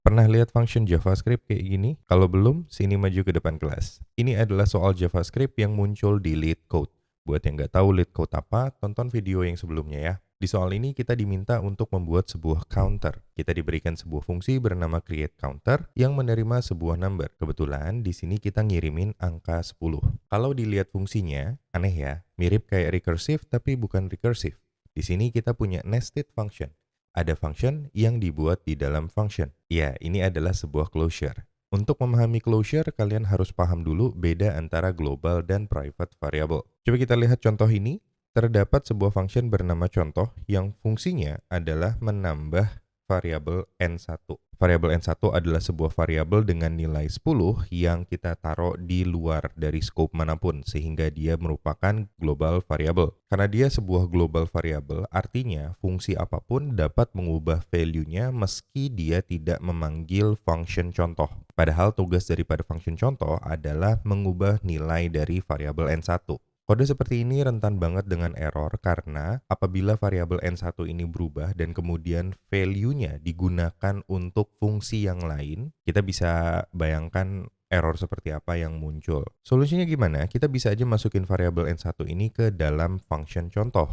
Pernah lihat function JavaScript kayak gini? Kalau belum, sini maju ke depan kelas. Ini adalah soal JavaScript yang muncul di LeetCode. Buat yang nggak tahu LeetCode apa, tonton video yang sebelumnya ya. Di soal ini kita diminta untuk membuat sebuah counter. Kita diberikan sebuah fungsi bernama createCounter yang menerima sebuah number. Kebetulan di sini kita ngirimin angka 10. Kalau dilihat fungsinya, aneh ya, mirip kayak recursive tapi bukan recursive. Di sini kita punya nested function. Ada function yang dibuat di dalam function. Ya, ini adalah sebuah closure. Untuk memahami closure, kalian harus paham dulu beda antara global dan private variable. Coba kita lihat contoh ini. Terdapat sebuah function bernama contoh yang fungsinya adalah menambah variabel n1. Variabel n1 adalah sebuah variabel dengan nilai 10 yang kita taruh di luar dari scope manapun sehingga dia merupakan global variable. Karena dia sebuah global variable, artinya fungsi apapun dapat mengubah value-nya meski dia tidak memanggil function contoh. Padahal tugas daripada function contoh adalah mengubah nilai dari variabel n1. Kode seperti ini rentan banget dengan error karena apabila variabel n1 ini berubah dan kemudian value-nya digunakan untuk fungsi yang lain, kita bisa bayangkan error seperti apa yang muncul. Solusinya gimana? Kita bisa aja masukin variabel n1 ini ke dalam function contoh.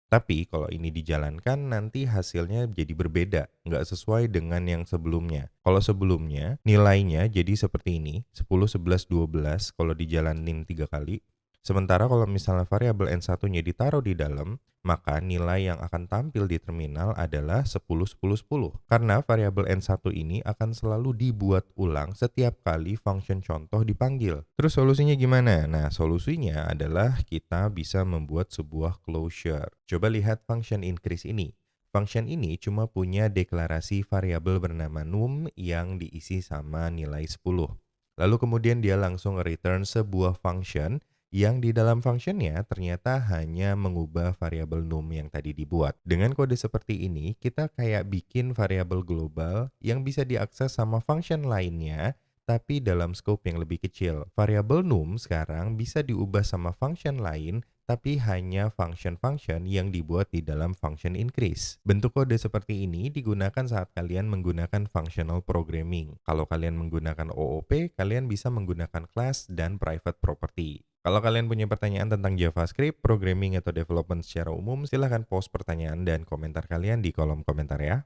Tapi kalau ini dijalankan nanti hasilnya jadi berbeda, nggak sesuai dengan yang sebelumnya. Kalau sebelumnya nilainya jadi seperti ini, 10, 11, 12 kalau dijalanin 3 kali. Sementara kalau misalnya variabel n1-nya ditaruh di dalam, maka nilai yang akan tampil di terminal adalah 10, 10, 10. Karena variabel n1 ini akan selalu dibuat ulang setiap kali function contoh dipanggil. Terus solusinya gimana? Nah, solusinya adalah kita bisa membuat sebuah closure. Coba lihat function increase ini. Function ini cuma punya deklarasi variabel bernama num yang diisi sama nilai 10. Lalu kemudian dia langsung return sebuah function yang di dalam functionnya ternyata hanya mengubah variabel num yang tadi dibuat. Dengan kode seperti ini, kita kayak bikin variabel global yang bisa diakses sama function lainnya, tapi dalam scope yang lebih kecil. Variabel num sekarang bisa diubah sama function lain, tapi hanya function-function yang dibuat di dalam function increase. Bentuk kode seperti ini digunakan saat kalian menggunakan functional programming. Kalau kalian menggunakan OOP, kalian bisa menggunakan class dan private property. Kalau kalian punya pertanyaan tentang JavaScript, programming, atau development secara umum, silahkan post pertanyaan dan komentar kalian di kolom komentar ya.